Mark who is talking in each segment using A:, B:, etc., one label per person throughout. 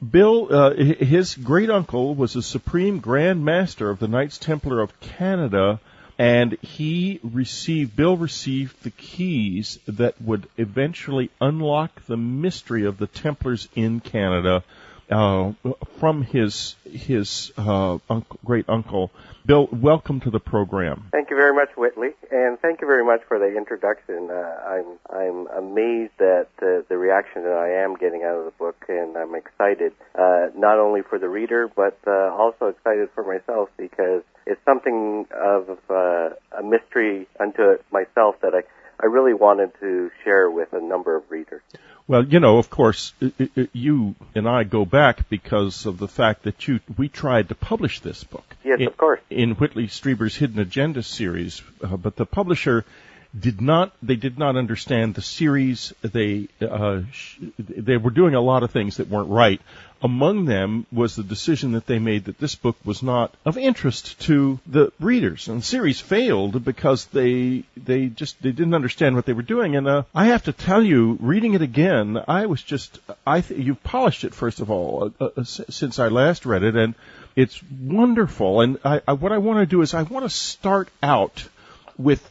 A: Bill, his great uncle was a supreme Grand Master of the Knights Templar of Canada, and Bill received the keys that would eventually unlock the mystery of the Templars in Canada from his great uncle. Bill, welcome to the program.
B: Thank you very much, Whitley, and thank you very much for the introduction. I'm amazed at the reaction that I am getting out of the book, and I'm excited not only for the reader, but also excited for myself, because it's something of a mystery unto it myself that I really wanted to share with a number of readers.
A: Well, of course, you and I go back because of the fact that we tried to publish this book.
B: Yes, of course.
A: In Whitley Strieber's Hidden Agenda series, but the publisher did not understand the series. They were doing a lot of things that weren't right. Among them was the decision that they made that this book was not of interest to the readers, and the series failed because they didn't understand what they were doing. And I have to tell you, reading it again, you've polished it, first of all, since I last read it, and it's wonderful. And what I want to do is I want to start out with,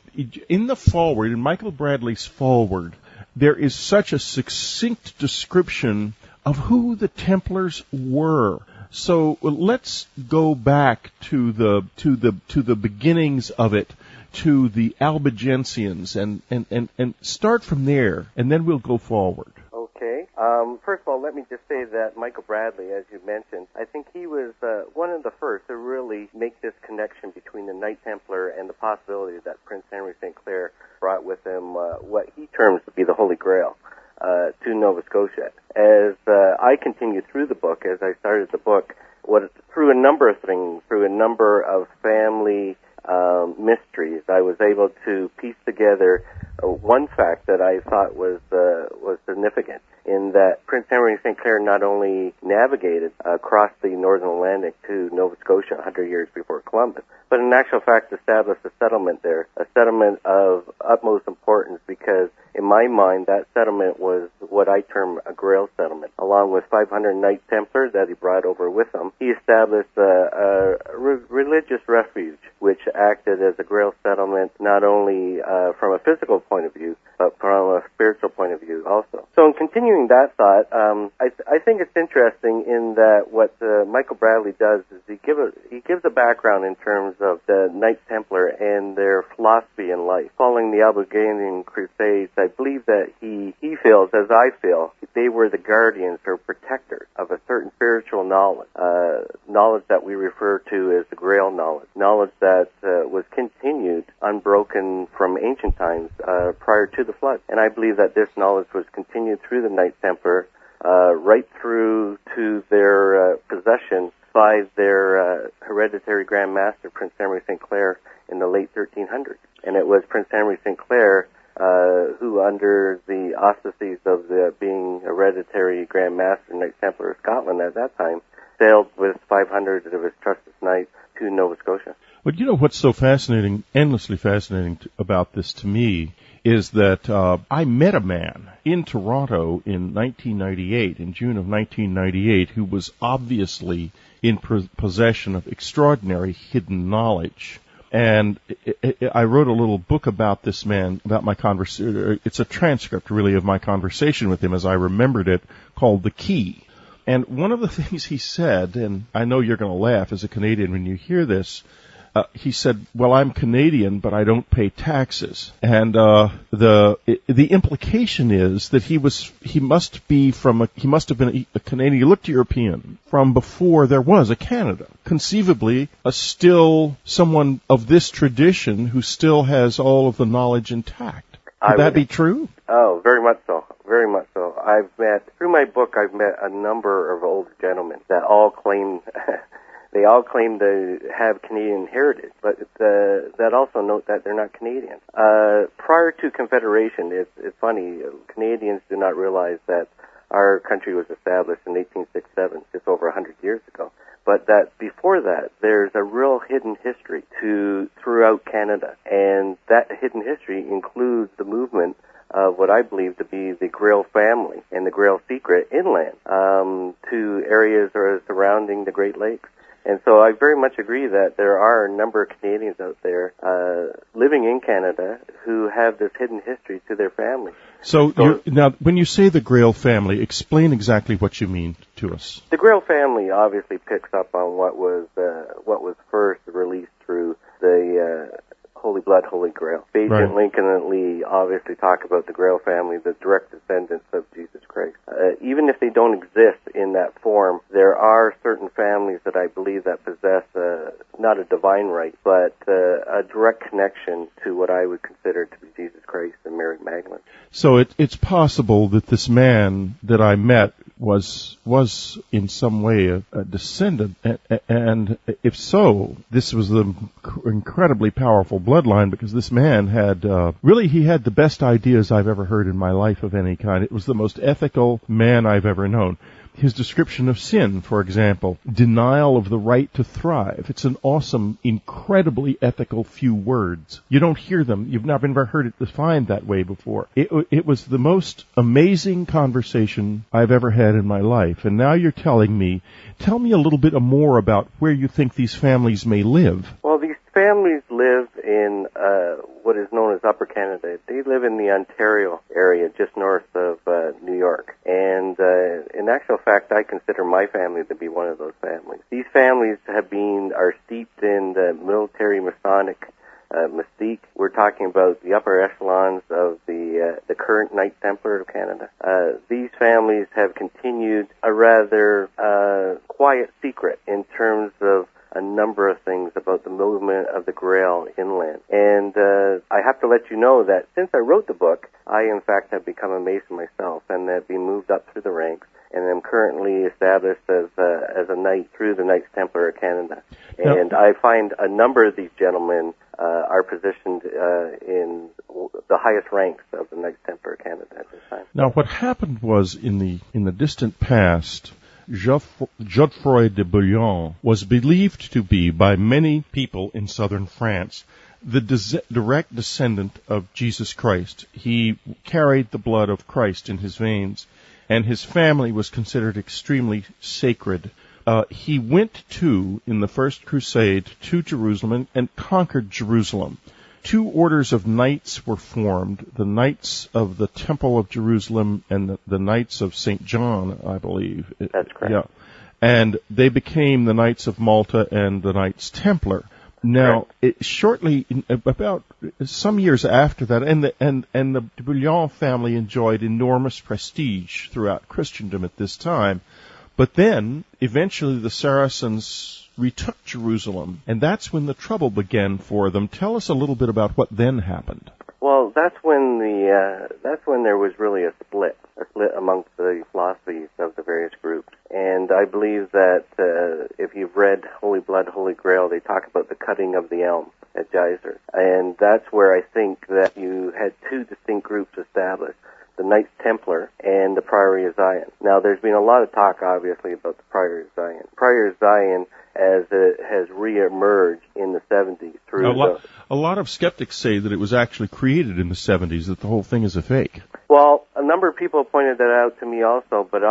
A: in the foreword, in Michael Bradley's foreword, there is such a succinct description of who the Templars were. So let's go back to the beginnings of it, to the Albigensians, and start from there, and then we'll go forward.
B: Okay. First of all, let me just say that Michael Bradley, as you mentioned, I think he was one of the first to really make this connection between the Knight Templar and the possibility that Prince Henry Sinclair brought with him what he terms to be the Holy Grail to Nova Scotia. As I continued through the book, as I started the book, through a number of things, through a number of family mysteries, I was able to piece together one fact that I thought was significant, in that Prince Henry Sinclair not only navigated across the northern Atlantic to Nova Scotia 100 years before Columbus, but in actual fact established a settlement there, a settlement of utmost importance, because in my mind that settlement was what I term a Grail settlement. Along with 500 Knights Templar that he brought over with him, he established a religious refuge which acted as a Grail settlement, not only from a physical point of view, but from a spiritual point of view also. So in continuing that thought, I think it's interesting in that what Michael Bradley does is he gives a background in terms of the Knights Templar and their philosophy in life. Following the Albigensian Crusades, I believe that he feels, as I feel, they were the guardians or protectors of a certain spiritual knowledge, knowledge that we refer to as the Grail knowledge that was continued unbroken from ancient times prior to the flood. And I believe that this knowledge was continued through the Knights Templar right through to their possession by their hereditary Grand Master, Prince Henry Sinclair, in the late 1300s. And it was Prince Henry Sinclair who, under the auspices of being hereditary Grand Master, Knights Templar of Scotland at that time, sailed with 500 of his trusted knights to Nova Scotia.
A: But you know what's so fascinating, endlessly fascinating about this to me, is that I met a man in Toronto in 1998, in June of 1998, who was obviously in possession of extraordinary hidden knowledge. And I wrote a little book about this man, about my conversation. It's a transcript, really, of my conversation with him as I remembered it, called The Key. And one of the things he said, and I know you're going to laugh as a Canadian when you hear this, he said, "Well, I'm Canadian, but I don't pay taxes." And the implication is that he must have been a Canadian. He looked European from before there was a Canada. Conceivably, still someone of this tradition who still has all of the knowledge intact. Would that be true?
B: Oh, very much so. Very much so. Through my book, I've met a number of old gentlemen that all claim they all claim to have Canadian heritage, but that also note that they're not Canadians. Prior to Confederation, it's funny, Canadians do not realize that our country was established in 1867, just over 100 years ago. But that before that, there's a real hidden history throughout Canada, and that hidden history includes the movement of what I believe to be the Grail family and the Grail secret inland to areas are surrounding the Great Lakes. And so I very much agree that there are a number of Canadians out there living in Canada who have this hidden history to their family.
A: So now, when you say the Grail family, explain exactly what you mean to us.
B: The Grail family obviously picks up on what was first released through the Holy Blood, Holy Grail. Faith
A: Right.
B: and Lincoln and Lee obviously talk about the Grail family, the direct descendants of Jesus Christ. Even if they don't exist in that form, there are certain families that I believe that possess not a divine right, but a direct connection to what I would consider to be Jesus Christ and Mary Magdalene.
A: So it's possible that this man that I met was in some way a descendant, and if so, this was the incredibly powerful bloodline, because this man had he had the best ideas I've ever heard in my life of any kind. It was the most ethical man I've ever known. His description of sin, for example, denial of the right to thrive. It's an awesome, incredibly ethical few words. You don't hear them. You've never heard it defined that way before. It was the most amazing conversation I've ever had in my life. And now you're telling me, tell me a little bit more about where you think these families may live.
B: Well, these families live in what is known as Upper Canada. They live in the Ontario area, just north of New York. And in actual fact, I consider my family to be one of those families. These families are steeped in the military Masonic mystique. We're talking about the upper echelons of the current Knights Templar of Canada. These families have continued a rather quiet secret in terms of a number of things about the movement of the Grail inland. And I have to let you know that since I wrote the book, I in fact have become a Mason myself and have been moved up through the ranks, and am currently established as a Knight through the Knights Templar of Canada. And I find a number of these gentlemen are positioned in the highest ranks of the Knights Templar of Canada at this time.
A: Now, what happened was in the distant past, Godefroy de Bouillon was believed to be, by many people in southern France, the direct descendant of Jesus Christ. He carried the blood of Christ in his veins, and his family was considered extremely sacred. He went in the First Crusade, to Jerusalem and conquered Jerusalem. 2 orders of knights were formed, the Knights of the Temple of Jerusalem and the Knights of St. John, I believe.
B: That's correct.
A: Yeah. And they became the Knights of Malta and the Knights Templar. Now, about some years after that, and the de Bouillon family enjoyed enormous prestige throughout Christendom at this time. But then, eventually, the Saracens retook Jerusalem, and that's when the trouble began for them. Tell us a little bit about what then happened.
B: Well, that's when there was really a split amongst the philosophies of the various groups. And I believe that if you've read Holy Blood, Holy Grail, they talk about the cutting of the elm at Geyser. And that's where I think that you had 2 distinct groups established, the Knights Templar and the Priory of Zion. Now, there's been a lot of talk, obviously, about the Priory of Zion. Priory of Zion, as it has re-emerged in the 70s through
A: a lot of skeptics say that it was actually created in the 70s, that the whole thing is a fake.
B: Well, a number of people pointed that out to me also, but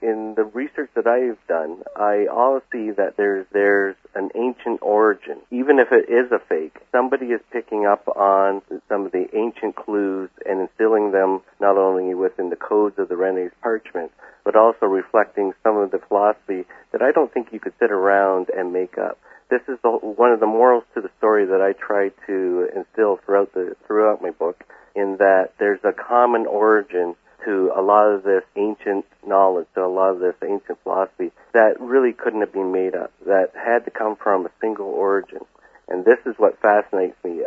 B: in the research that I've done, I always see that there's an ancient origin. Even if it is a fake, somebody is picking up on some of the ancient clues and instilling them not only within the codes of the Renaissance parchment, but also reflecting some of the philosophy that I don't think you could sit around and make up. This is one of the morals to the story that I try to instill throughout my book, in that there's a common origin to a lot of this ancient knowledge, to a lot of this ancient philosophy that really couldn't have been made up, that had to come from a single origin. And this is what fascinates me.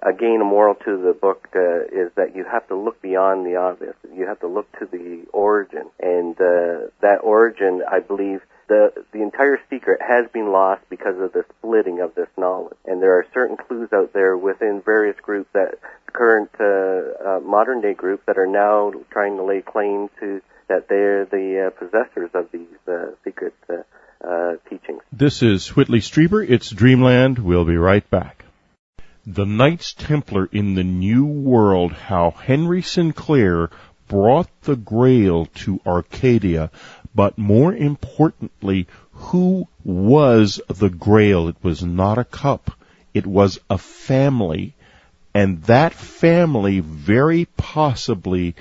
B: Again, a moral to the book is that you have to look beyond the obvious. You have to look to the origin. And that origin, I believe, the entire secret has been lost because of the splitting of this knowledge. And there are certain clues out there within various groups, that current modern-day groups, that are now trying to lay claim to that they're the possessors of these secret teachings.
A: This is Whitley Strieber. It's Dreamland. We'll be right back. The Knights Templar in the New World, how Henry Sinclair brought the Grail to Arcadia, but more importantly, who was the Grail? It was not a cup. It was a family. And that family very possibly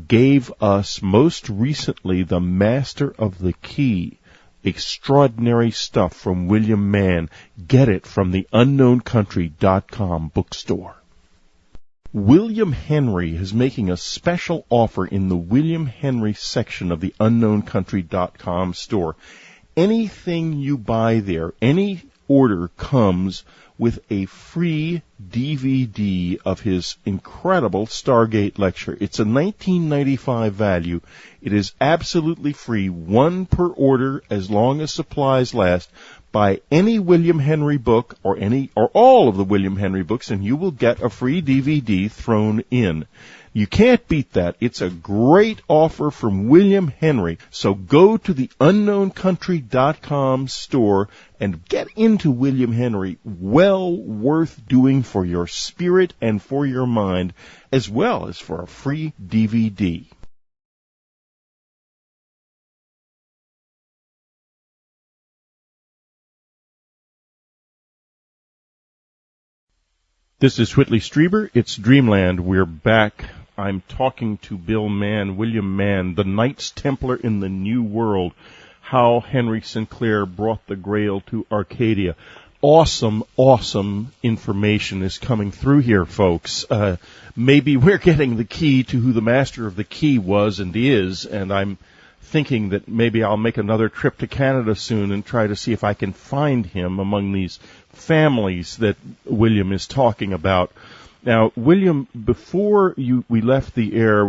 A: gave us most recently the Master of the Key. Extraordinary stuff from William Mann. Get it from the unknowncountry.com bookstore. William Henry is making a special offer in the William Henry section of the unknowncountry.com store. Anything you buy there, any order comes with a free DVD of his incredible Stargate lecture. It's a $19.95 value. It is absolutely free, one per order as long as supplies last. Buy any William Henry book or all of the William Henry books and you will get a free DVD thrown in. You can't beat that. It's a great offer from William Henry. So go to the unknowncountry.com store and get into William Henry. Well worth doing for your spirit and for your mind, as well as for a free DVD. This is Whitley Strieber. It's Dreamland. We're back. I'm talking to Bill Mann, William Mann, the Knights Templar in the New World, how Henry Sinclair brought the Grail to Arcadia. Awesome, awesome information is coming through here, folks. Maybe we're getting the key to who the Master of the Key was and is, and I'm thinking that maybe I'll make another trip to Canada soon and try to see if I can find him among these families that William is talking about. Now, William, before we left the air,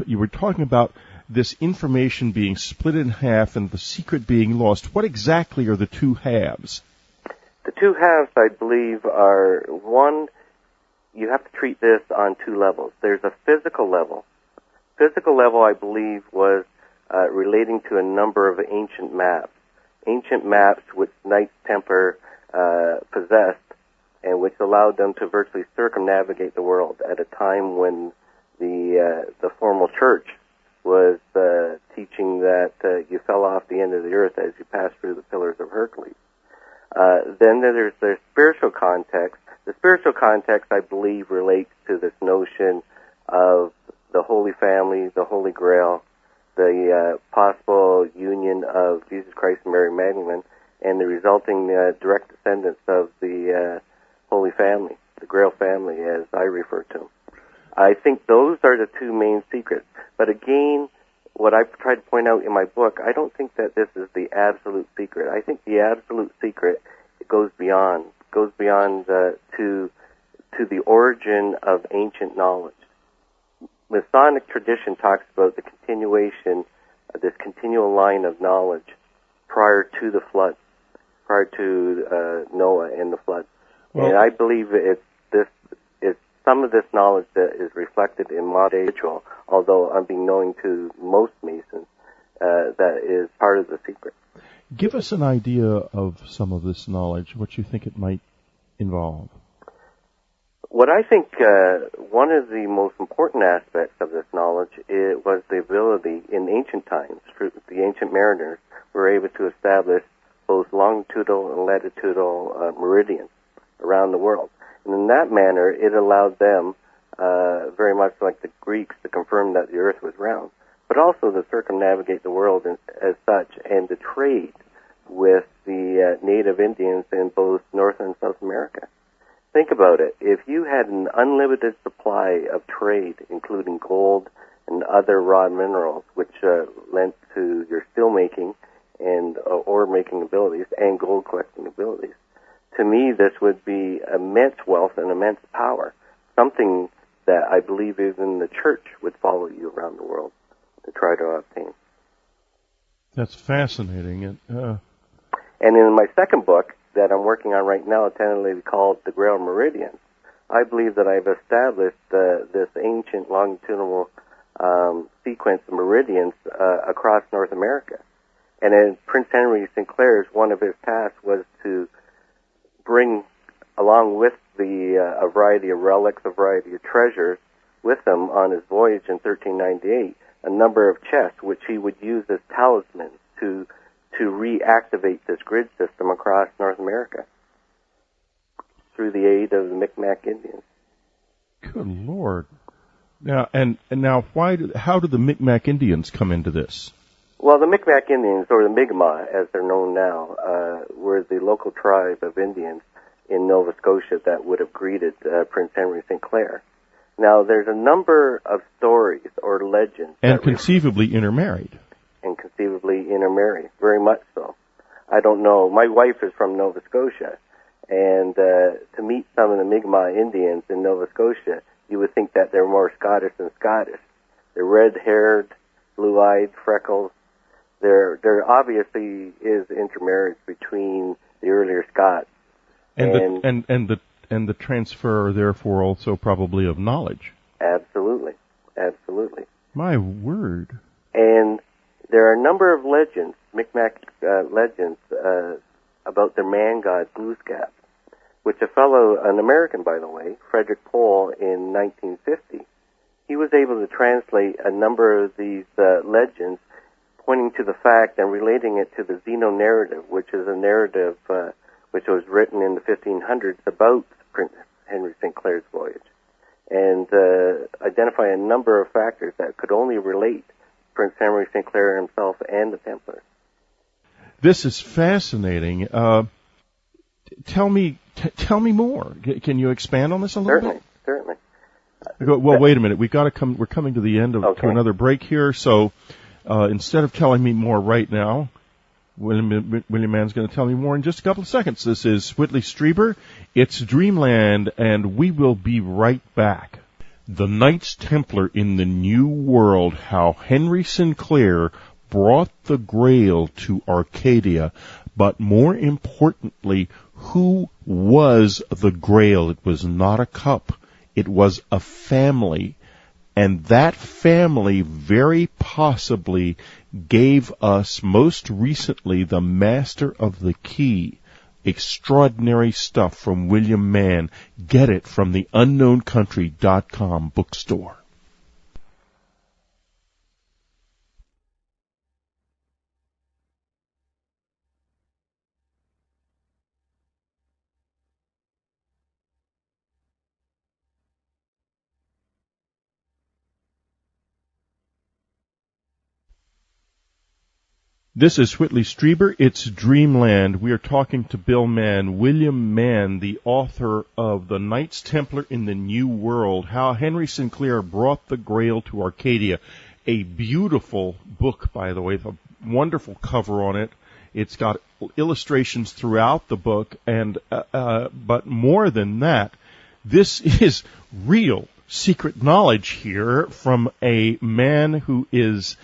A: you were talking about this information being split in half and the secret being lost. What exactly are the two halves?
B: The two halves, I believe, are, one, you have to treat this on two levels. There's a physical level. Physical level, I believe, was relating to a number of ancient maps which Knights Templar possessed, and which allowed them to virtually circumnavigate the world at a time when the formal church was teaching that you fell off the end of the earth as you passed through the Pillars of Hercules. Then there's the spiritual context. The spiritual context, I believe, relates to this notion of the Holy Family, the Holy Grail, the possible union of Jesus Christ and Mary Magdalene, and the resulting direct descendants of the Holy Family, the Grail family, as I refer to them. I think those are the two main secrets. But again, what I try to point out in my book, I don't think that this is the absolute secret. I think the absolute secret goes beyond to the origin of ancient knowledge. Masonic tradition talks about the continuation of this continual line of knowledge prior to the flood, prior to Noah and the flood. Well, and I believe it's some of this knowledge that is reflected in modern ritual, although unbeknown to most Masons, that is part of the secret.
A: Give us an idea of some of this knowledge, what you think it might involve.
B: What I think one of the most important aspects of this knowledge was the ability in ancient times, the ancient mariners were able to establish both longitudinal and latitudinal meridians around the world. And in that manner, it allowed them, very much like the Greeks, to confirm that the earth was round, but also to circumnavigate the world as such and to trade with the native Indians in both North and South America. Think about it. If you had an unlimited supply of trade, including gold and other raw minerals, which lent to your steel-making and ore-making abilities and gold-collecting abilities, to me, this would be immense wealth and immense power, something that I believe even the church would follow you around the world to try to obtain.
A: That's fascinating.
B: And in my second book that I'm working on right now, tentatively called The Grail Meridian, I believe that I've established this ancient longitudinal sequence of meridians across North America. And then Prince Henry Sinclair's, one of his tasks was to bring, along with a variety of relics, a variety of treasures with him on his voyage in 1398, a number of chests which he would use as talismans to reactivate this grid system across North America through the aid of the Micmac Indians.
A: Good Lord. Now, and now, how do the Micmac Indians come into this?
B: Well, the Micmac Indians, or the Mi'kmaq, as they're known now, were the local tribe of Indians in Nova Scotia that would have greeted Prince Henry Sinclair. Now, there's a number of stories or legends.
A: And conceivably intermarried.
B: And conceivably intermarried, very much so. I don't know. My wife is from Nova Scotia, and to meet some of the Mi'kmaq Indians in Nova Scotia, you would think that they're more Scottish than Scottish. They're red-haired, blue-eyed, freckles. There obviously is intermarriage between the earlier Scots
A: and the transfer, therefore, also probably of knowledge.
B: Absolutely.
A: My word.
B: And there are a number of legends, Micmac legends, about their man god Glooskap, which an American, by the way, Frederick Pohl, in 1950, he was able to translate a number of these legends, pointing to the fact and relating it to the Zeno narrative, which is a narrative which was written in the 1500s about Prince Henry Sinclair's voyage, and identify a number of factors that could only relate Prince Henry Sinclair himself and the Templars.
A: This is fascinating. Tell me more. Can you expand on this a little bit?
B: Certainly.
A: Well, wait a minute. We're coming to the end to another break here. So instead of telling me more right now, William Mann's going to tell me more in just a couple of seconds. This is Whitley Strieber. It's Dreamland, and we will be right back. The Knights Templar in the New World, how Henry Sinclair brought the Grail to Arcadia, but more importantly, who was the Grail? It was not a cup. It was a family. And that family very possibly gave us most recently the Master of the Key. Extraordinary stuff from William Mann. Get it from the unknowncountry.com bookstore. This is Whitley Strieber. It's Dreamland. We are talking to Bill Mann, William Mann, the author of The Knights Templar in the New World, How Henry Sinclair Brought the Grail to Arcadia. A beautiful book, by the way, a wonderful cover on it. It's got illustrations throughout the book, and but more than that, this is real secret knowledge here from a man who is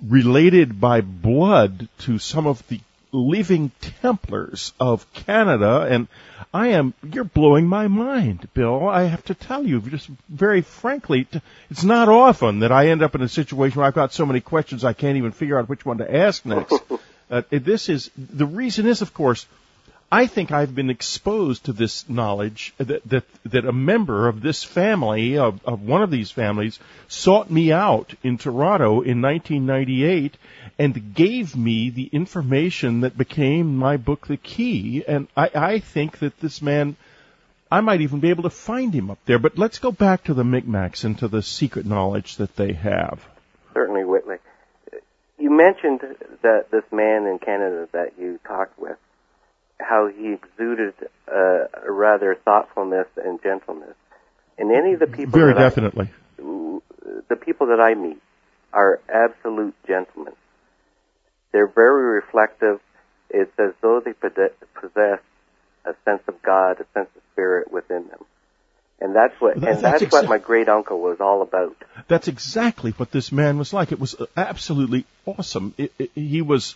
A: related by blood to some of the living Templars of Canada, and you're blowing my mind, Bill. I have to tell you, just very frankly, it's not often that I end up in a situation where I've got so many questions I can't even figure out which one to ask next. The reason is, of course, I think I've been exposed to this knowledge that a member of this family, of one of these families, sought me out in Toronto in 1998 and gave me the information that became my book, The Key. And I think that this man, I might even be able to find him up there. But let's go back to the Micmacs and to the secret knowledge that they have.
B: Certainly, Whitley. You mentioned that this man in Canada that you talked with, how he exuded a rather thoughtfulness and gentleness. And any of the people
A: very definitely,
B: the people that I meet are absolute gentlemen. They're very reflective. It's as though they possess a sense of God, a sense of spirit within them. And that's what my great uncle was all about.
A: That's exactly what this man was like. It was absolutely awesome. He was.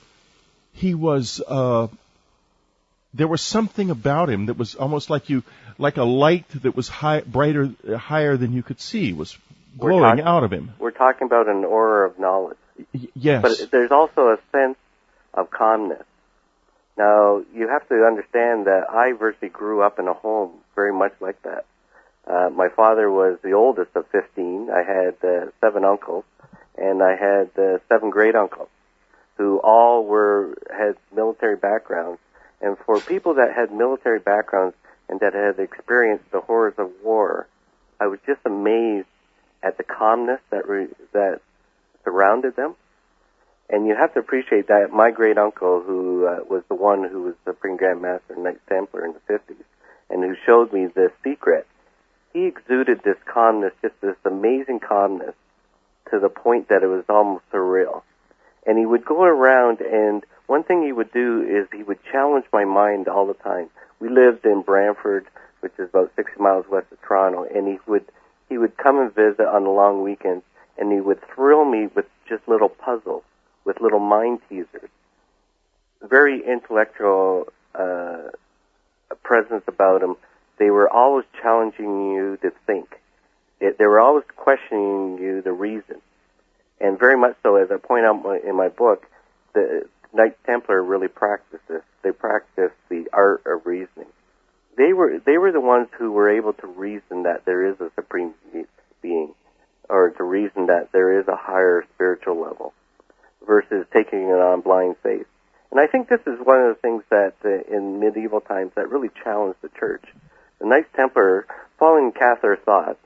A: There was something about him that was almost like a light that was higher than you could see, was glowing out of him.
B: We're talking about an aura of knowledge.
A: Yes.
B: But there's also a sense of calmness. Now, you have to understand that I virtually grew up in a home very much like that. My father was the oldest of 15. I had 7 uncles, and I had 7 great uncles. who all had military backgrounds. And for people that had military backgrounds and that had experienced the horrors of war, I was just amazed at the calmness that surrounded them. And you have to appreciate that my great uncle, who was the one who was the Supreme Grand Master of Knights Templar in the 50s, and who showed me this secret, he exuded this calmness, just this amazing calmness, to the point that it was almost surreal. And he would go around, and one thing he would do is he would challenge my mind all the time. We lived in Brantford, which is about 60 miles west of Toronto, and he would come and visit on the long weekends, and he would thrill me with just little puzzles, with little mind teasers. Very intellectual presence about him. They were always challenging you to think. They were always questioning you the reason. And very much so, as I point out in my book, the Knights Templar really practiced this. They practiced the art of reasoning. They were the ones who were able to reason that there is a supreme being, or to reason that there is a higher spiritual level, versus taking it on blind faith. And I think this is one of the things that in medieval times that really challenged the church. The Knights Templar, following Catholic thought,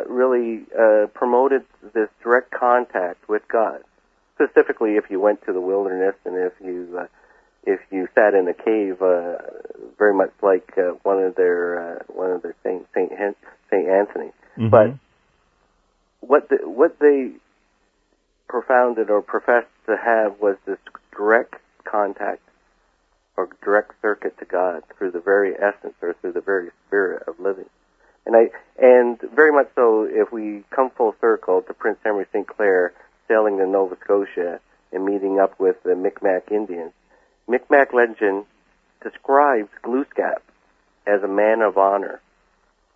B: really promoted this direct contact with God. Specifically, if you went to the wilderness and if you sat in a cave, very much like one of their saints, Saint Anthony.
A: Mm-hmm.
B: But what they propounded or professed to have was this direct contact or direct circuit to God through the very essence or through the very spirit of living. And very much so, if we come full circle to Prince Henry Sinclair sailing to Nova Scotia and meeting up with the Micmac Indians, Micmac legend describes Glooskap as a man of honor,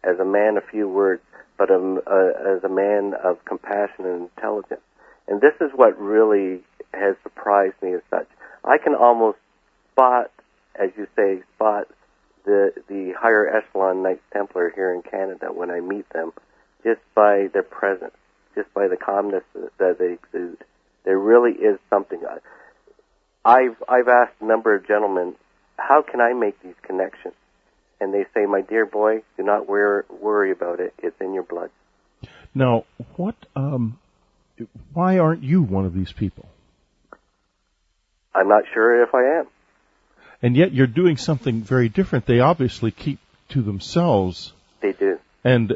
B: as a man of few words, but as a man of compassion and intelligence. And this is what really has surprised me as such. I can almost spot, as you say, the higher echelon Knights Templar here in Canada when I meet them, just by their presence, just by the calmness that they exude. There really is something. I've asked a number of gentlemen, how can I make these connections? And they say, my dear boy, do not worry about it. It's in your blood.
A: Now, why aren't you one of these people?
B: I'm not sure if I am.
A: And yet you're doing something very different. They obviously keep to themselves.
B: They do. And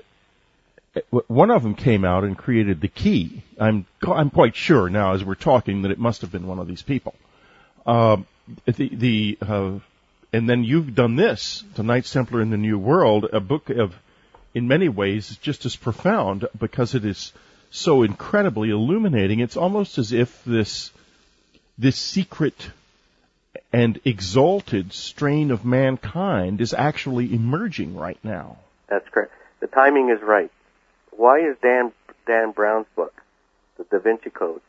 A: one of them came out and created the key. I'm quite sure now, as we're talking, that it must have been one of these people. And then you've done this, the Knights Templar in the New World, a book of, in many ways, just as profound because it is so incredibly illuminating. It's almost as if this secret and exalted strain of mankind is actually emerging right now.
B: That's correct. The timing is right. Why is Dan Brown's book, The Da Vinci Code,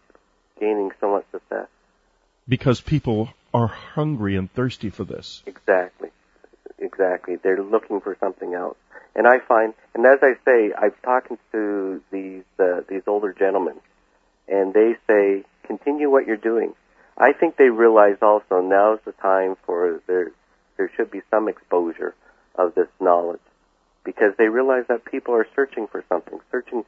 B: gaining so much success?
A: Because people are hungry and thirsty for this.
B: Exactly. They're looking for something else. And I find, and as I say, I'm talking to these older gentlemen, and they say, continue what you're doing. I think they realize also now's the time for there should be some exposure of this knowledge, because they realize that people are searching for something, searching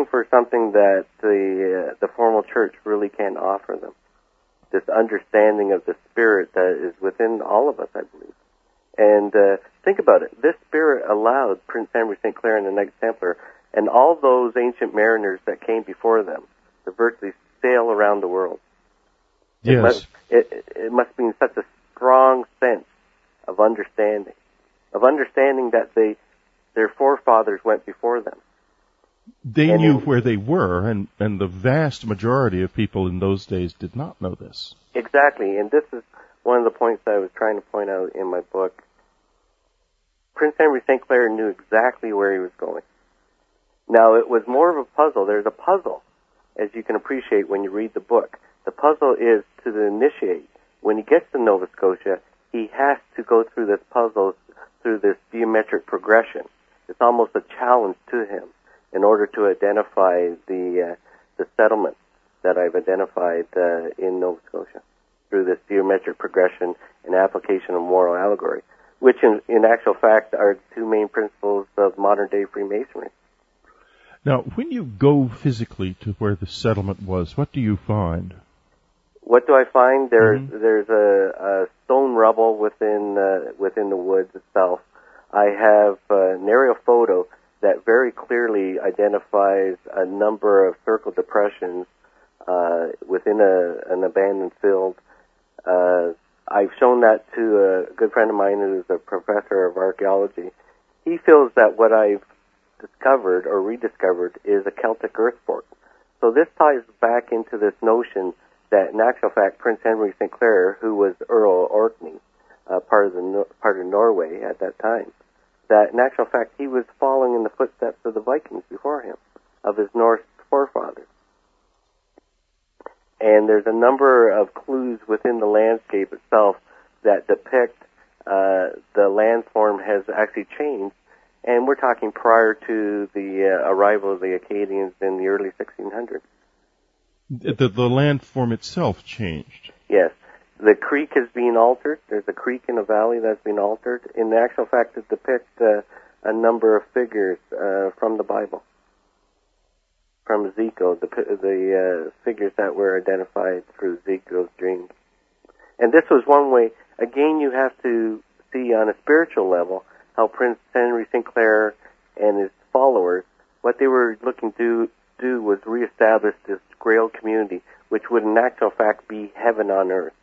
B: for something that the formal church really can't offer them. This understanding of the spirit that is within all of us, I believe. And think about it. This spirit allowed Prince Henry Sinclair and the Knights Templar and all those ancient mariners that came before them to virtually sail around the world.
A: Yes.
B: It must mean such a strong sense of understanding that their forefathers went before them.
A: They knew where they were, and the vast majority of people in those days did not know this.
B: Exactly, and this is one of the points that I was trying to point out in my book. Prince Henry Sinclair knew exactly where he was going. Now, it was more of a puzzle. There's a puzzle, as you can appreciate when you read the book. The puzzle is to initiate. When he gets to Nova Scotia, he has to go through this puzzle, through this geometric progression. It's almost a challenge to him in order to identify the settlement, that I've identified in Nova Scotia through this geometric progression and application of moral allegory, which in actual fact are the two main principles of modern-day Freemasonry.
A: Now, when you go physically to where the settlement was, what do you find?
B: What do I find? There's a stone rubble within the woods itself. I have an aerial photo that very clearly identifies a number of circle depressions within an abandoned field. I've shown that to a good friend of mine who's a professor of archaeology. He feels that what I've discovered or rediscovered is a Celtic earthwork. So this ties back into this notion that in actual fact Prince Henry Sinclair, who was Earl of Orkney, part of Norway at that time, that in actual fact he was following in the footsteps of the Vikings before him, of his Norse forefathers. And there's a number of clues within the landscape itself that depict the landform has actually changed. And we're talking prior to the arrival of the Acadians in the early 1600s.
A: The landform itself changed.
B: Yes. The creek is being altered. There's a creek in a valley that's been altered. In actual fact, it depicts a number of figures from the Bible. From Ezekiel, the figures that were identified through Ezekiel's dreams. And this was one way. Again, you have to see on a spiritual level how Prince Henry Sinclair and his followers, what they were looking to do was reestablish this Grail community, which would in actual fact be heaven on earth.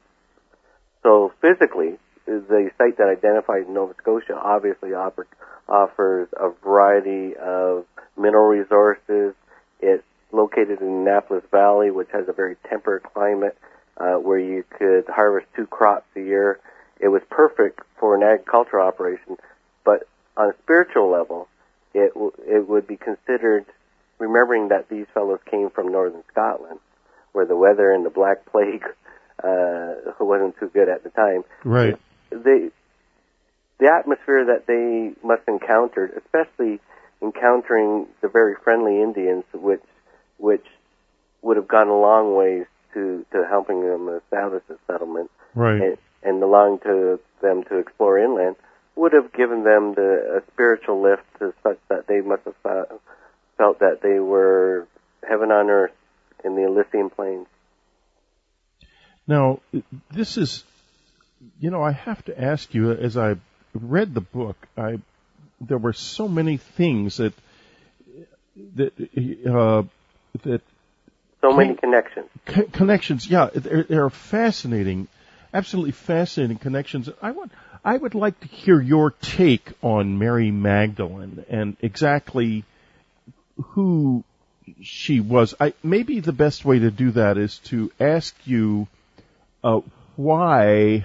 B: So physically, the site that identified in Nova Scotia obviously offers a variety of mineral resources. It's located in Annapolis Valley, which has a very temperate climate where you could harvest 2 crops a year. It was perfect for an agricultural operation, but on a spiritual level, it would be considered, remembering that these fellows came from northern Scotland, where the weather and the Black Plague wasn't too good at the time.
A: Right.
B: The atmosphere that they must have encountered, especially encountering the very friendly Indians, which would have gone a long ways to helping them establish a settlement,
A: right,
B: and allowing them to explore inland, would have given them a spiritual lift to such that they must have felt that they were heaven on earth in the Elysian Plains.
A: Now, this is, I have to ask you, as I read the book, there were so many things that
B: so many connections.
A: Connections, yeah, they're fascinating, absolutely fascinating connections. I would like to hear your take on Mary Magdalene and exactly who she was. Maybe the best way to do that is to ask you why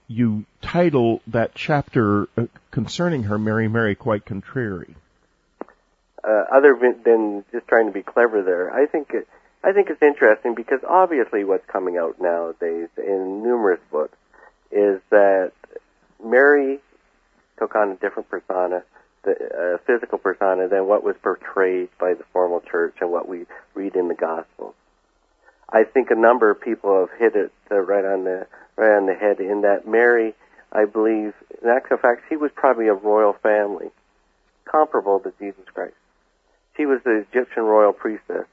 A: you title that chapter concerning her, Mary Quite Contrary.
B: Other than just trying to be clever there, I think it's interesting because obviously what's coming out nowadays in numerous books is that Mary took on a different persona, a physical persona, than what was portrayed by the formal church and what we read in the Gospels. I think a number of people have hit it right on the head in that Mary, I believe, in actual fact, she was probably a royal family, comparable to Jesus Christ. She was the Egyptian royal priestess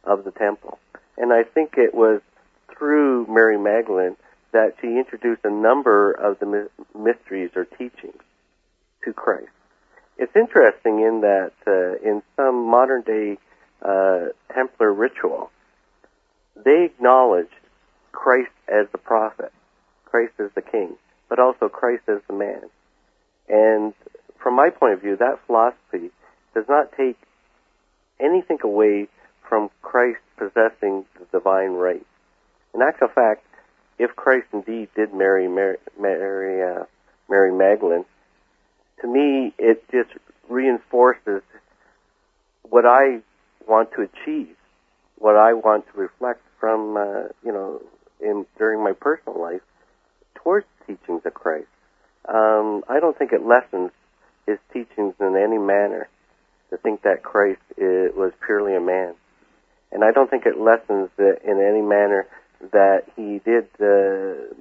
B: of the temple. And I think it was through Mary Magdalene that she introduced a number of the mysteries or teachings to Christ. It's interesting in that in some modern-day Templar ritual, they acknowledge Christ as the prophet, Christ as the king, but also Christ as the man. And from my point of view, that philosophy does not take anything away from Christ possessing the divine right. In actual fact, if Christ indeed did marry Mary Magdalene, to me it just reinforces what I want to achieve, what I want to reflect from during my personal life towards the teachings of Christ. I don't think it lessens his teachings in any manner to think that Christ was purely a man. And I don't think it lessens it in any manner that he did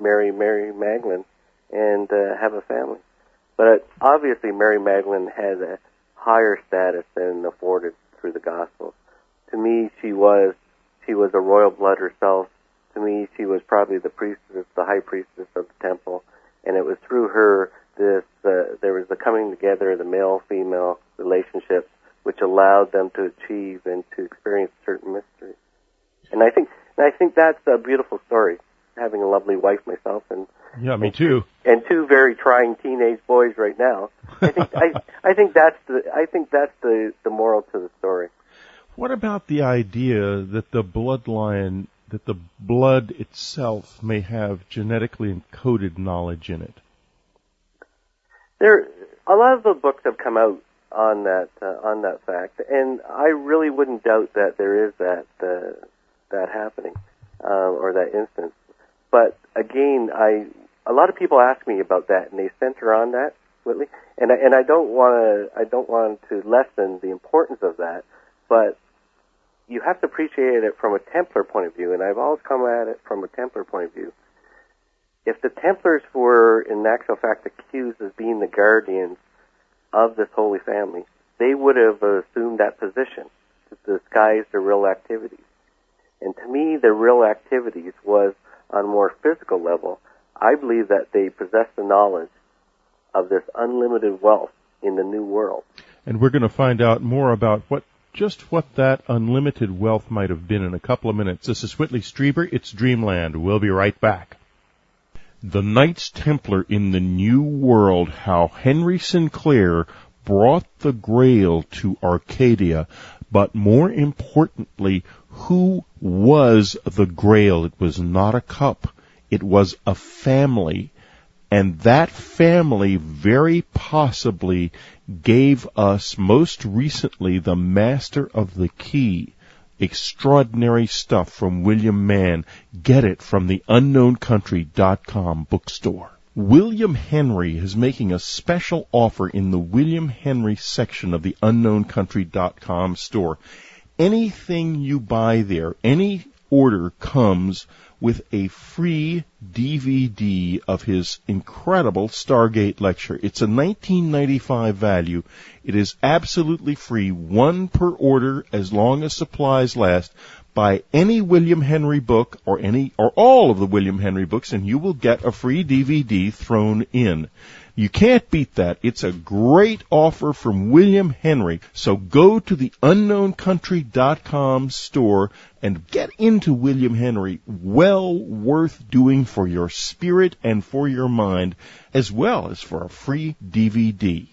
B: marry Mary Magdalene and have a family. But obviously Mary Magdalene had a higher status than afforded through the Gospels. To me, she was a royal blood herself. To me, she was probably the priestess, the high priestess of the temple, and it was through her there was the coming together of the male-female relationships, which allowed them to achieve and to experience certain mysteries. And I think that's a beautiful story. Having a lovely wife myself, and
A: yeah, me too,
B: and two very trying teenage boys right now. I think that's the moral to the story.
A: What about the idea that the bloodline, that the blood itself may have genetically encoded knowledge in it?
B: A lot of the books have come out on that fact, and I really wouldn't doubt that there is that happening or that instance. But again, a lot of people ask me about that, and they center on that, Whitley, and I don't want to lessen the importance of that, but you have to appreciate it from a Templar point of view, and I've always come at it from a Templar point of view. If the Templars were, in actual fact, accused as being the guardians of this Holy Family, they would have assumed that position to disguise their real activities. And to me, their real activities was on a more physical level. I believe that they possess the knowledge of this unlimited wealth in the New World.
A: And we're going to find out more about what that unlimited wealth might have been in a couple of minutes. This is Whitley Strieber. It's Dreamland. We'll be right back. The Knights Templar in the New World, how Henry Sinclair brought the Grail to Arcadia, but more importantly, who was the Grail? It was not a cup. It was a family. And that family very possibly gave us most recently the Master of the Key. Extraordinary stuff from William Mann. Get it from the unknowncountry.com bookstore. William Henry is making a special offer in the William Henry section of the unknowncountry.com store. Anything you buy there, any order comes with a free DVD of his incredible Stargate lecture. It's a $19.95 value. It is absolutely free, one per order as long as supplies last. Buy any William Henry book or all of the William Henry books, and you will get a free DVD thrown in. You can't beat that. It's a great offer from William Henry. So go to the unknowncountry.com store and get into William Henry. Well worth doing for your spirit and for your mind, as well as for a free DVD.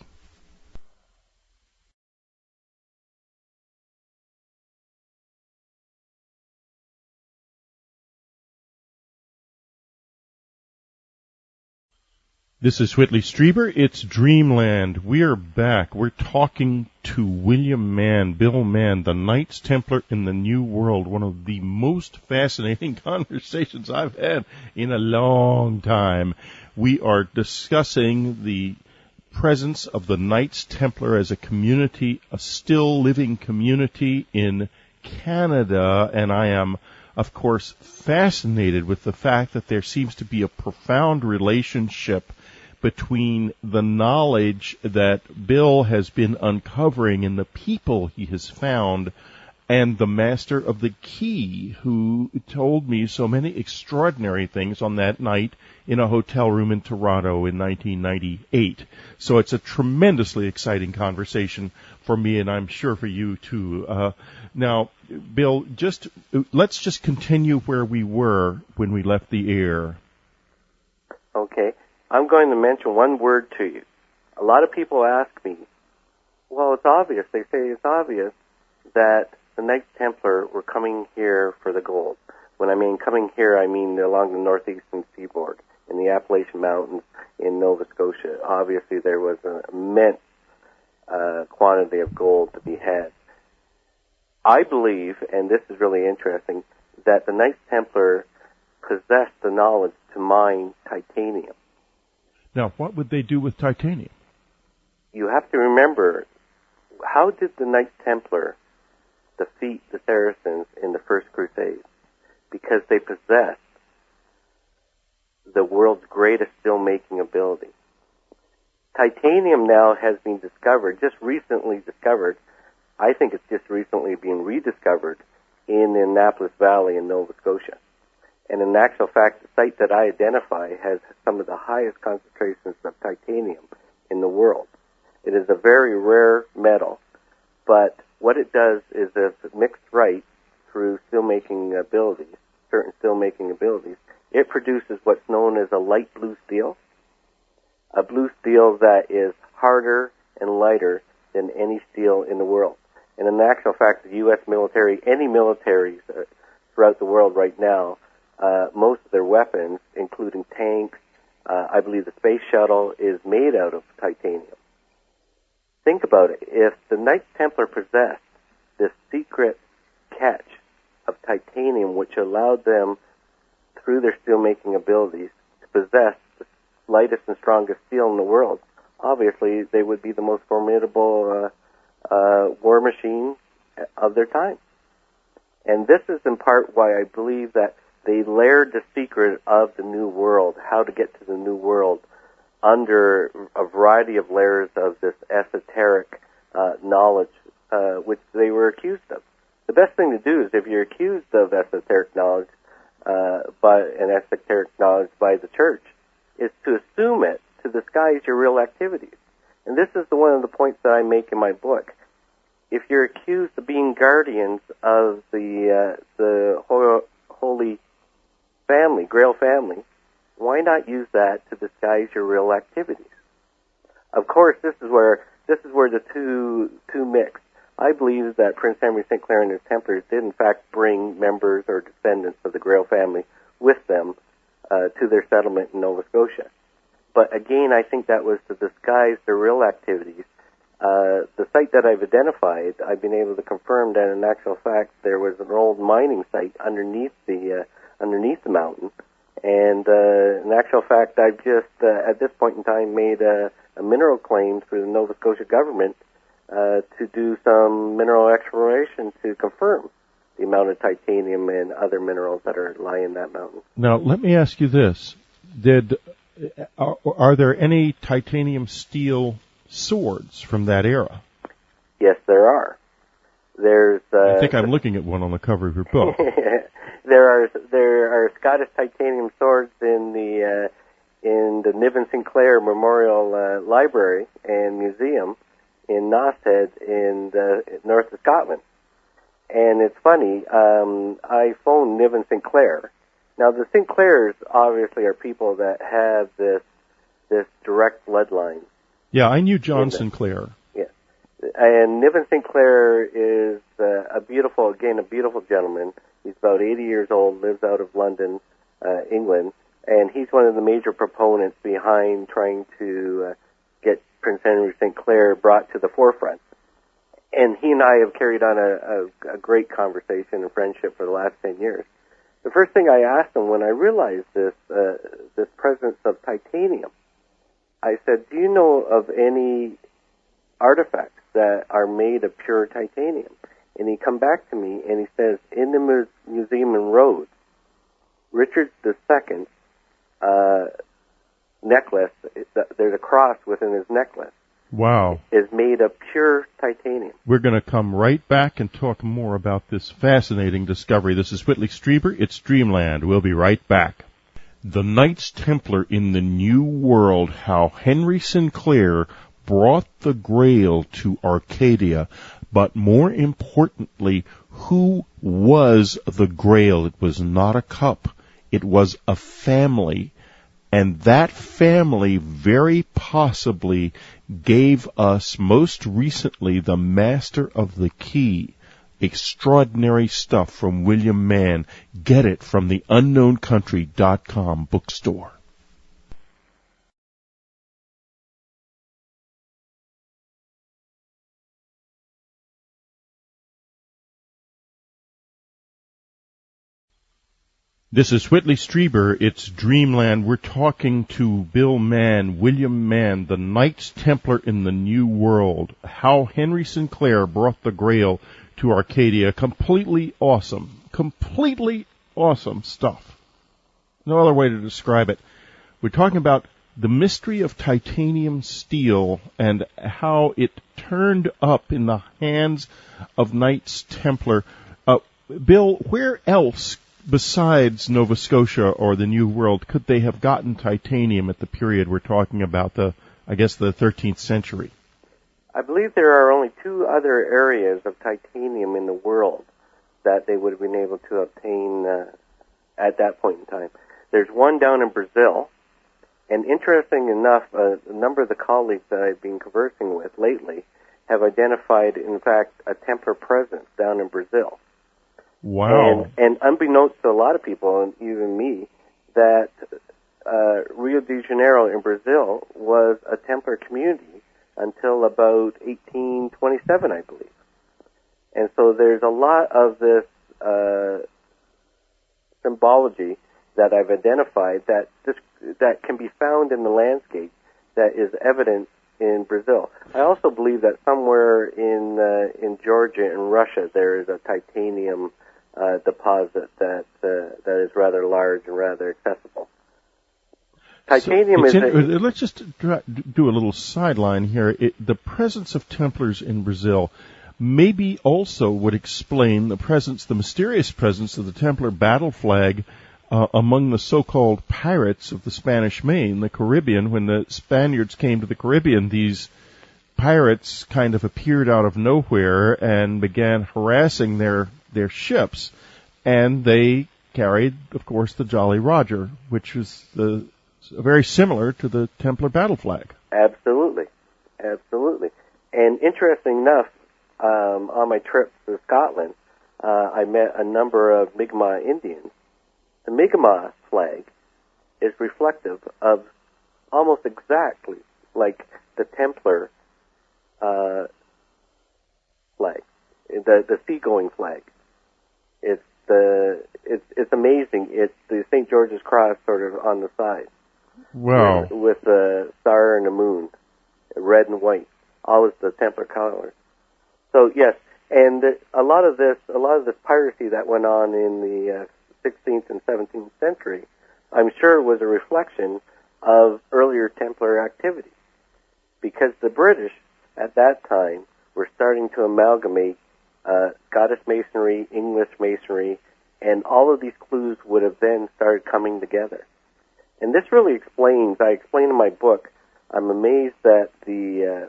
A: This is Whitley Strieber. It's Dreamland. We're back. We're talking to William Mann, Bill Mann, the Knights Templar in the New World. One of the most fascinating conversations I've had in a long time. We are discussing the presence of the Knights Templar as a community, a still living community in Canada, and I am, of course, fascinated with the fact that there seems to be a profound relationship between the knowledge that Bill has been uncovering in the people he has found and the Master of the Key, who told me so many extraordinary things on that night in a hotel room in Toronto in 1998. So it's a tremendously exciting conversation for me, and I'm sure for you too. Now, Bill, let's just continue where we were when we left the air.
B: Okay. I'm going to mention one word to you. A lot of people ask me, well, it's obvious. They say it's obvious that the Knights Templar were coming here for the gold. When I mean coming here, I mean along the northeastern seaboard, in the Appalachian Mountains, in Nova Scotia. Obviously, there was an immense quantity of gold to be had. I believe, and this is really interesting, that the Knights Templar possessed the knowledge to mine titanium.
A: Now, what would they do with titanium?
B: You have to remember, how did the Knights Templar defeat the Saracens in the First Crusade, because they possessed the world's greatest steel-making ability. Titanium now has been discovered, just recently discovered. I think it's just recently being rediscovered in the Annapolis Valley in Nova Scotia. And in actual fact, the site that I identify has some of the highest concentrations of titanium in the world. It is a very rare metal, but what it does is if mixed right through steelmaking abilities, certain steelmaking abilities, it produces what's known as a light blue steel, a blue steel that is harder and lighter than any steel in the world. And in actual fact, the U.S. military, any militaries throughout the world right now, most of their weapons, including tanks, I believe the space shuttle, is made out of titanium. Think about it. If the Knights Templar possessed this secret catch of titanium, which allowed them, through their steel-making abilities, to possess the lightest and strongest steel in the world, obviously they would be the most formidable war machine of their time. And this is in part why I believe that they layered the secret of the New World, how to get to the New World, under a variety of layers of this esoteric knowledge, which they were accused of. The best thing to do is, if you're accused of esoteric knowledge by the church, is to assume it to disguise your real activities. And this is one of the points that I make in my book. If you're accused of being guardians of the Holy Family, Grail family, why not use that to disguise your real activities? Of course, this is where the two mix. I believe that Prince Henry Sinclair and his Templars did in fact bring members or descendants of the Grail family with them to their settlement in Nova Scotia. But again, I think that was to disguise their real activities. The site that I've identified, I've been able to confirm that in actual fact there was an old mining site underneath the mountain. And in actual fact, I've just, at this point in time, made a mineral claim through the Nova Scotia government to do some mineral exploration to confirm the amount of titanium and other minerals that are lying in that mountain.
A: Now, let me ask you this. Are there any titanium steel swords from that era?
B: Yes, there are. There's.
A: I think I'm looking at one on the cover of your book.
B: There are Scottish titanium swords in the Niven Sinclair Memorial Library and Museum in Notstead in the north of Scotland. And it's funny, I phoned Niven Sinclair. Now, the Sinclairs obviously are people that have this direct bloodline.
A: Yeah, I knew John Sinclair.
B: Yeah. And Niven Sinclair is a beautiful gentleman. He's about 80 years old, lives out of London, England, and he's one of the major proponents behind trying to get Prince Henry Sinclair brought to the forefront. And he and I have carried on a great conversation and friendship for the last 10 years. The first thing I asked him when I realized this presence of titanium, I said, do you know of any artifacts that are made of pure titanium? And he come back to me and he says, in the museum in Rhodes, Richard II's necklace, there's a cross within his necklace.
A: Wow.
B: Is made of pure titanium.
A: We're going to come right back and talk more about this fascinating discovery. This is Whitley Strieber. It's Dreamland. We'll be right back. The Knights Templar in the New World, how Henry Sinclair brought the Grail to Arcadia, but more importantly, who was the Grail? It was not a cup. It was a family. And that family very possibly gave us most recently the Master of the Key. Extraordinary stuff from William Mann. Get it from the unknowncountry.com bookstore. This is Whitley Strieber. It's Dreamland. We're talking to Bill Mann, William Mann, the Knights Templar in the New World, how Henry Sinclair brought the Grail to Arcadia. Completely awesome stuff. No other way to describe it. We're talking about the mystery of titanium steel and how it turned up in the hands of Knights Templar. Bill, where else besides Nova Scotia or the New World could they have gotten titanium at the period we're talking about, the 13th century?
B: I believe there are only two other areas of titanium in the world that they would have been able to obtain at that point in time. There's one down in Brazil, and interesting enough, a number of the colleagues that I've been conversing with lately have identified, in fact, a Templar presence down in Brazil.
A: Wow.
B: And unbeknownst to a lot of people, and even me, that Rio de Janeiro in Brazil was a Templar community until about 1827, I believe. And so there's a lot of this symbology that I've identified that can be found in the landscape that is evident in Brazil. I also believe that somewhere in Georgia and Russia there is a titanium deposit that is rather large and rather accessible. Titanium
A: let's just do a little sideline here. The presence of Templars in Brazil maybe also would explain the mysterious presence of the Templar battle flag among the so-called pirates of the Spanish Main, the Caribbean. When the Spaniards came to the Caribbean, these pirates kind of appeared out of nowhere and began harassing their ships, and they carried, of course, the Jolly Roger, which was very similar to the Templar battle flag.
B: Absolutely. And interesting enough, on my trip to Scotland, I met a number of Micmac Indians. The Micmac flag is reflective of almost exactly like the Templar flag, the seagoing flag. It's amazing. It's the St. George's Cross sort of on the side.
A: Wow.
B: With the star and the moon, red and white, always the Templar colors. So yes, and a lot of this piracy that went on in the 16th and 17th century, I'm sure was a reflection of earlier Templar activity, because the British at that time were starting to amalgamate Scottish Masonry, English Masonry, and all of these clues would have then started coming together. And this really explains, I explain in my book, I'm amazed that the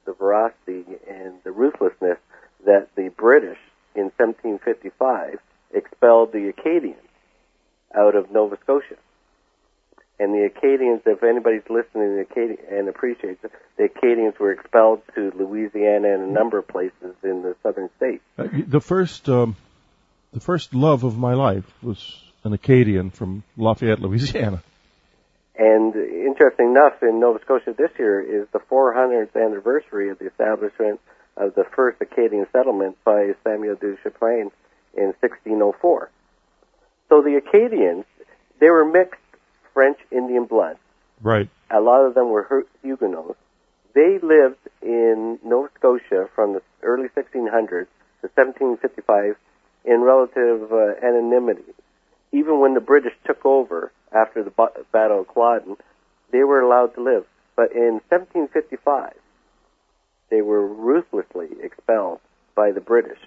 B: veracity and the ruthlessness that the British in 1755 expelled the Acadians out of Nova Scotia. And the Acadians, if anybody's listening and appreciates it, the Acadians were expelled to Louisiana and a number of places in the southern states.
A: The first love of my life was an Acadian from Lafayette, Louisiana.
B: And interesting enough, in Nova Scotia this year is the 400th anniversary of the establishment of the first Acadian settlement by Samuel du Champlain in 1604. So the Acadians, they were mixed French Indian blood.
A: Right.
B: A lot of them were Huguenots. They lived in Nova Scotia from the early 1600s to 1755 in relative anonymity. Even when the British took over after the Battle of Culloden, they were allowed to live. But in 1755, they were ruthlessly expelled by the British.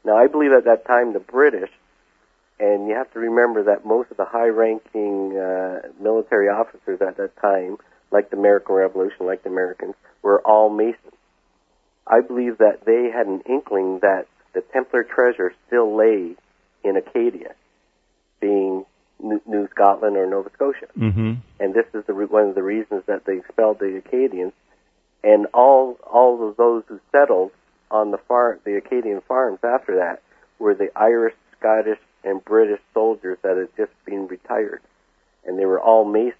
B: Now, I believe at that time the British, and you have to remember that most of the high-ranking military officers at that time, like the American Revolution, like the Americans, were all Masons. I believe that they had an inkling that the Templar treasure still lay in Acadia, being New Scotland or Nova Scotia.
A: Mm-hmm.
B: And this is one of the reasons that they expelled the Acadians. And all of those who settled on the Acadian farms after that were the Irish, Scottish, and British soldiers that had just been retired. And they were all Masons.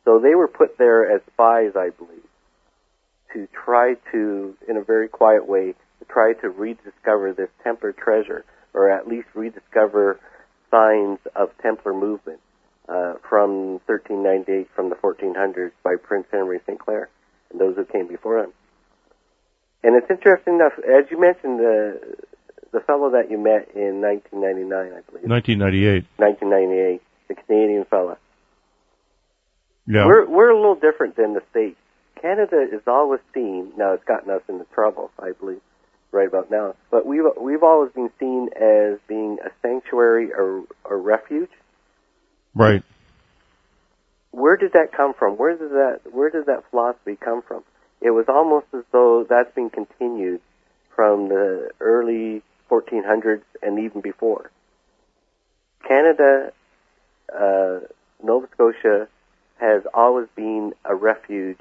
B: So they were put there as spies, I believe, to try to, in a very quiet way, to try to rediscover this Templar treasure, or at least rediscover signs of Templar movement from 1398, from the 1400s, by Prince Henry Sinclair and those who came before him. And it's interesting enough, as you mentioned, the fellow that you met in 1999, I believe.
A: 1998.
B: 1998, the Canadian fella.
A: Yeah.
B: We're a little different than the States. Canada is always seen, now it's gotten us into trouble, I believe, right about now, but we've always been seen as being a sanctuary or a refuge.
A: Right.
B: Where did that come from? Where did that philosophy come from? It was almost as though that's been continued from the early 1400s and even before. Canada, Nova Scotia, has always been a refuge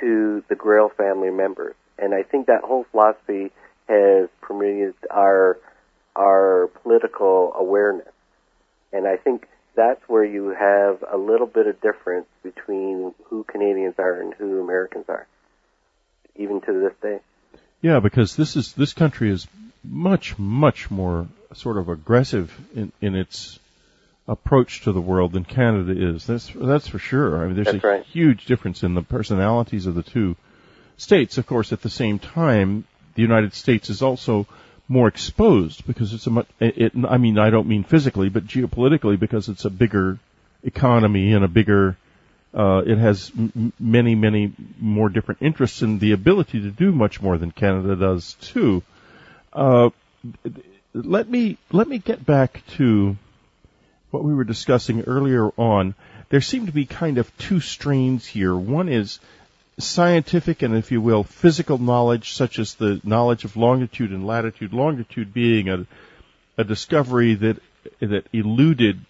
B: to the Grail family members. And I think that whole philosophy has permeated our political awareness. And I think that's where you have a little bit of difference between who Canadians are and who Americans are, even to this day.
A: Yeah, because this country is much, much more sort of aggressive in its approach to the world than Canada is. That's for sure. I mean, there's huge difference in the personalities of the two states. Of course, at the same time, the United States is also more exposed because it's I mean, I don't mean physically, but geopolitically, because it's a bigger economy and a bigger. It has many, many more different interests and the ability to do much more than Canada does too. Let me get back to what we were discussing earlier on. There seem to be kind of two strains here. One is scientific and, if you will, physical knowledge, such as the knowledge of longitude and latitude. Longitude being a discovery that eluded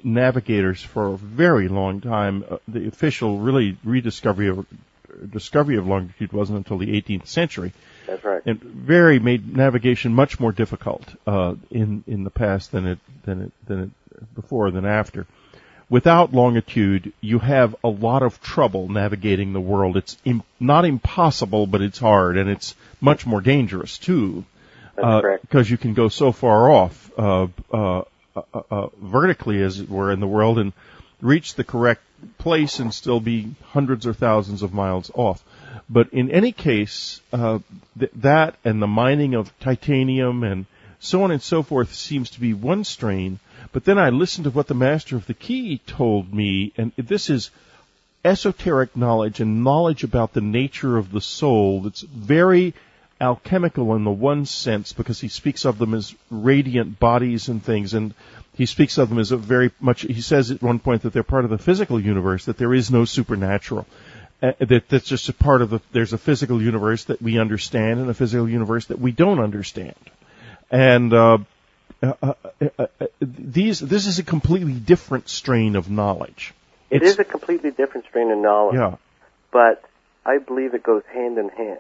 A: navigators for a very long time. The official discovery of longitude wasn't until the 18th century.
B: That's right.
A: And made navigation much more difficult in the past than before than after. Without longitude, you have a lot of trouble navigating the world. It's not impossible, but it's hard, and it's much more dangerous too.
B: That's correct.
A: Because you can go so far off vertically, as it were, in the world, and reach the correct place and still be hundreds or thousands of miles off. But in any case, that and the mining of titanium and so on and so forth seems to be one strain. But then I listened to what the Master of the Key told me, and this is esoteric knowledge and knowledge about the nature of the soul that's very alchemical in the one sense, because he speaks of them as radiant bodies and things, and he speaks of them as he says at one point that they're part of the physical universe, that there is no supernatural. That's just a part of there's a physical universe that we understand and a physical universe that we don't understand. And this is a completely different strain of knowledge.
B: It is a completely different strain of knowledge.
A: Yeah.
B: But I believe it goes hand in hand.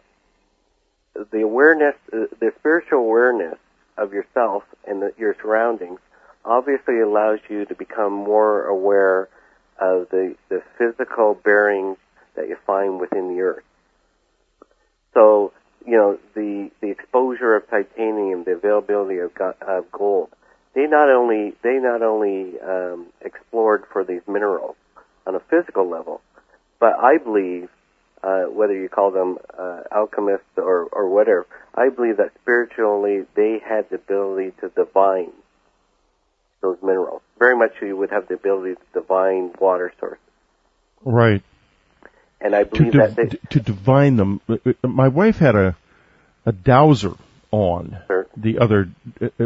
B: The awareness, the spiritual awareness of yourself and your surroundings obviously allows you to become more aware of the physical bearings that you find within the earth. So, the exposure of titanium, the availability of gold, they not only explored for these minerals on a physical level, but I believe, whether you call them alchemists or whatever, I believe that spiritually they had the ability to divine those minerals. Very much you would have the ability to divine water sources.
A: Right.
B: And I believe
A: to divine them. My wife had a dowser on the other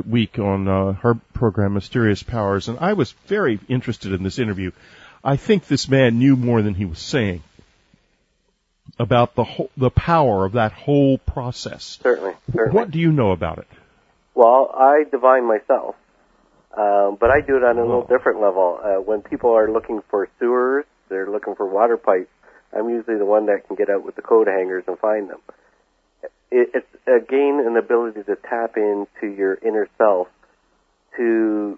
A: week on her program, Mysterious Powers, and I was very interested in this interview. I think this man knew more than he was saying about the power of that whole process.
B: Certainly.
A: What do you know about it?
B: Well, I divine myself, but I do it on a little different level. When people are looking for sewers, they're looking for water pipes, I'm usually the one that can get out with the coat hangers and find them. It's again an ability to tap into your inner self to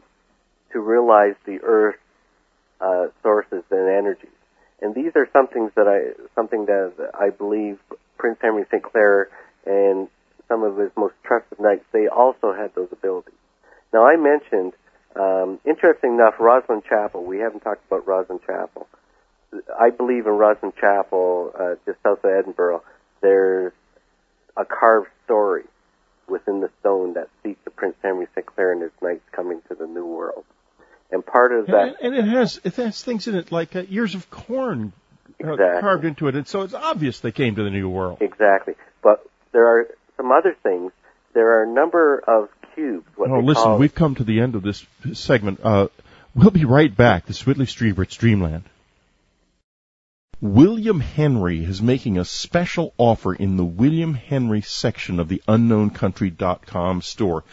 B: realize the earth sources and energies. And these are something that I believe Prince Henry Sinclair and some of his most trusted knights, they also had those abilities. Now, I mentioned, interesting enough, Roslin Chapel. We haven't talked about Roslin Chapel. I believe in Roslin Chapel, just south of Edinburgh, there's a carved story within the stone that speak to Prince Henry Sinclair and his knights coming to the New World. And part of that...
A: And it has things in it like ears of corn carved into it, and so it's obvious they came to the New World.
B: Exactly. But there are some other things. There are a number of cubes.
A: We've come to the end of this segment. We'll be right back. This is Whitley Strieber, it's Dreamland. William Henry is making a special offer in the William Henry section of the unknowncountry.com store.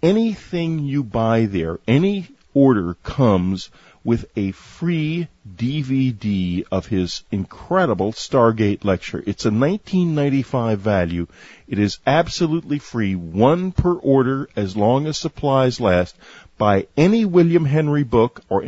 A: Anything you buy there, any order comes with a free DVD of his incredible Stargate lecture. It's a $19.95 value. It is absolutely free, one per order as long as supplies last. Buy any William Henry book or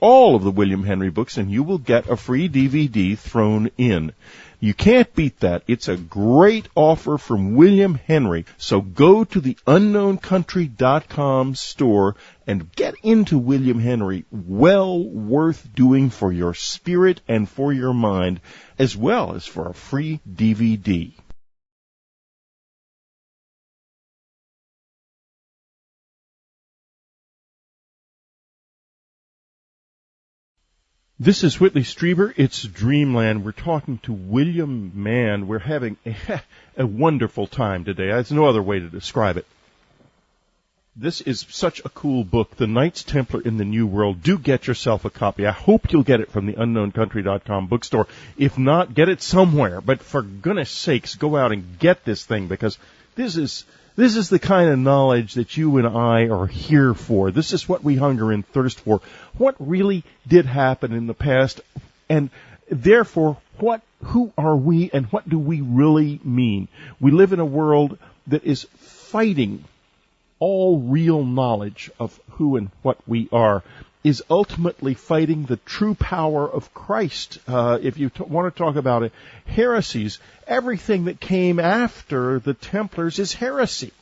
A: all of the William Henry books, and you will get a free DVD thrown in. You can't beat that. It's a great offer from William Henry. So go to the unknowncountry.com store and get into William Henry. Well worth doing for your spirit and for your mind, as well as for a free DVD. This is Whitley Strieber. It's Dreamland. We're talking to William Mann. We're having a wonderful time today. There's no other way to describe it. This is such a cool book, The Knights Templar in the New World. Do get yourself a copy. I hope you'll get it from the unknowncountry.com bookstore. If not, get it somewhere. But for goodness sakes, go out and get this thing, because this is the kind of knowledge that you and I are here for. This is what we hunger and thirst for. What really did happen in the past, and therefore, who are we and what do we really mean? We live in a world that is fighting all real knowledge of who and what we are, is ultimately fighting the true power of Christ. If you want to talk about heresies, everything that came after the Templars is heresy.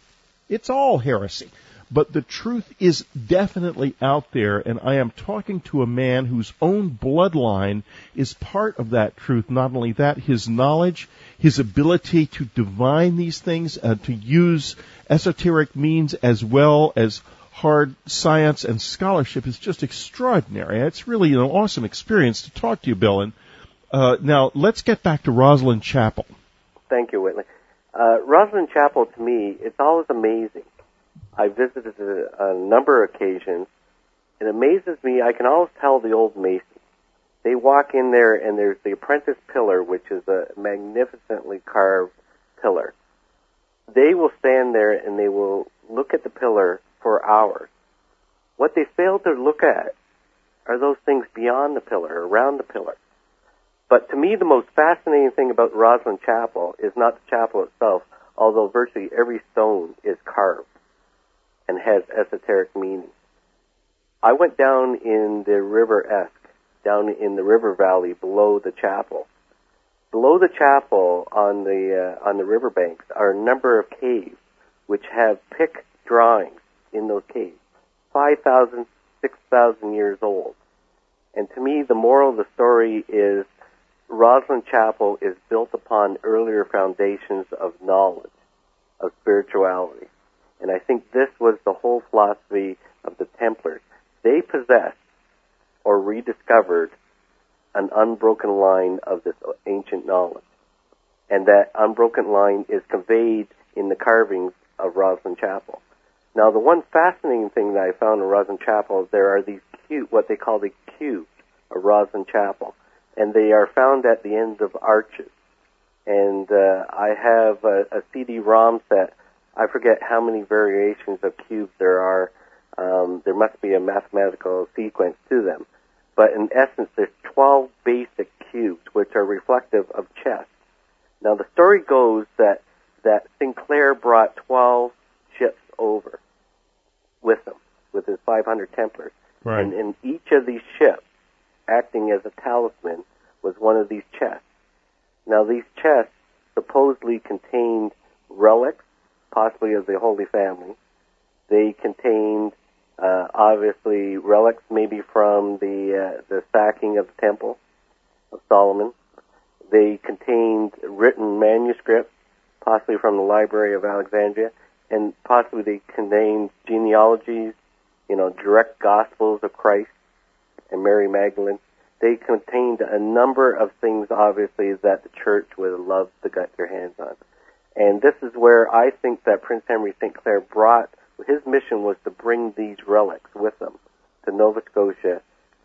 A: It's all heresy. But the truth is definitely out there, and I am talking to a man whose own bloodline is part of that truth. Not only that, his knowledge, his ability to divine these things, to use esoteric means as well as hard science and scholarship is just extraordinary. It's really an awesome experience to talk to you, Bill. And now let's get back to Roslin Chapel.
B: Thank you, Whitley. Roslin Chapel, to me, it's always amazing. I visited a number of occasions. It amazes me. I can always tell the old Masons. They walk in there, and there's the apprentice pillar, which is a magnificently carved pillar. They will stand there, and they will look at the pillar for hours. What they fail to look at are those things beyond the pillar, around the pillar. But to me, the most fascinating thing about Roslin Chapel is not the chapel itself, although virtually every stone is carved and has esoteric meaning. I went down in the river Esk, down in the river valley below the chapel. Below the chapel on the riverbanks are a number of caves which have pick drawings in those caves, 5,000, 6,000 years old. And to me, the moral of the story is Roslin Chapel is built upon earlier foundations of knowledge, of spirituality. And I think this was the whole philosophy of the Templars. They possessed or rediscovered an unbroken line of this ancient knowledge. And that unbroken line is conveyed in the carvings of Roslin Chapel. Now, the one fascinating thing that I found in Roslin Chapel, there are these what they call the cubes of Roslin Chapel. And they are found at the ends of arches. And I have a CD-ROM set. I forget how many variations of cubes there are. There must be a mathematical sequence to them. But in essence, there's 12 basic cubes, which are reflective of chests. Now, the story goes that Sinclair brought 12 ships over with him, with his 500 Templars.
A: Right.
B: And in each of these ships, acting as a talisman, was one of these chests. Now, these chests supposedly contained relics, possibly of the Holy Family. They contained, obviously, relics maybe from the sacking of the Temple of Solomon. They contained written manuscripts, possibly from the Library of Alexandria. and possibly they contained genealogies, direct gospels of Christ and Mary Magdalene. They contained a number of things, obviously, that the church would have loved to get their hands on. And this is where I think that Prince Henry Sinclair his mission was to bring these relics with him to Nova Scotia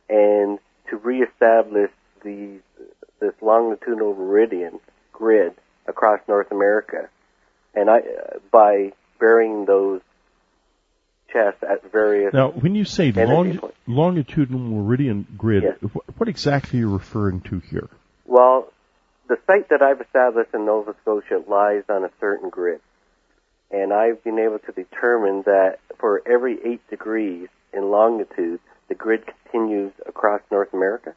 B: and to reestablish this longitudinal meridian grid across North America, and by burying those chests at various.
A: Now, when you say longitudinal meridian grid, yes. What exactly are you referring to here?
B: Well, the site that I've established in Nova Scotia lies on a certain grid, and I've been able to determine that for every 8 degrees in longitude, the grid continues across North America.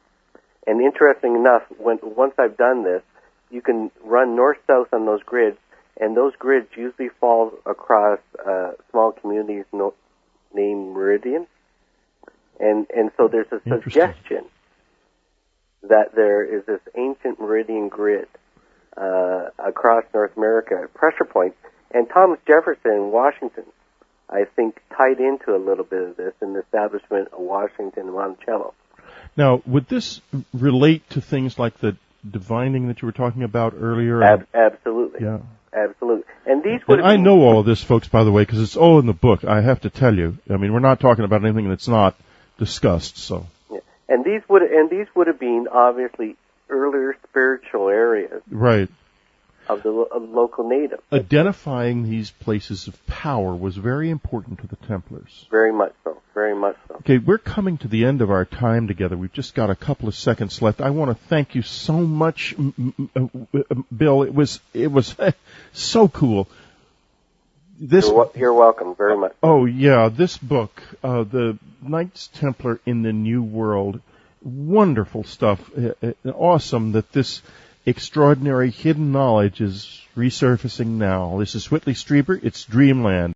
B: And interesting enough, once I've done this, you can run north-south on those grids, and those grids usually fall across small communities named meridians. And so there's a suggestion that there is this ancient meridian grid across North America, pressure point. And Thomas Jefferson in Washington, I think, tied into a little bit of this in the establishment of Washington and Monticello.
A: Now, would this relate to things like the divining that you were talking about earlier?
B: Absolutely.
A: Yeah.
B: Absolutely. And these would.
A: I know all of this, folks, by the way, because it's all in the book. I have to tell you. I mean, we're not talking about anything that's not discussed. So.
B: Yeah. And these would have been obviously earlier spiritual areas.
A: Right.
B: Of the local natives.
A: Identifying these places of power was very important to the Templars.
B: Very much so. Very much so.
A: Okay, we're coming to the end of our time together. We've just got a couple of seconds left. I want to thank you so much, Bill. It was so cool.
B: You're welcome very much.
A: Oh, yeah, this book, The Knights Templar in the New World, wonderful stuff. Awesome that this extraordinary hidden knowledge is resurfacing now. This is Whitley Strieber. It's Dreamland.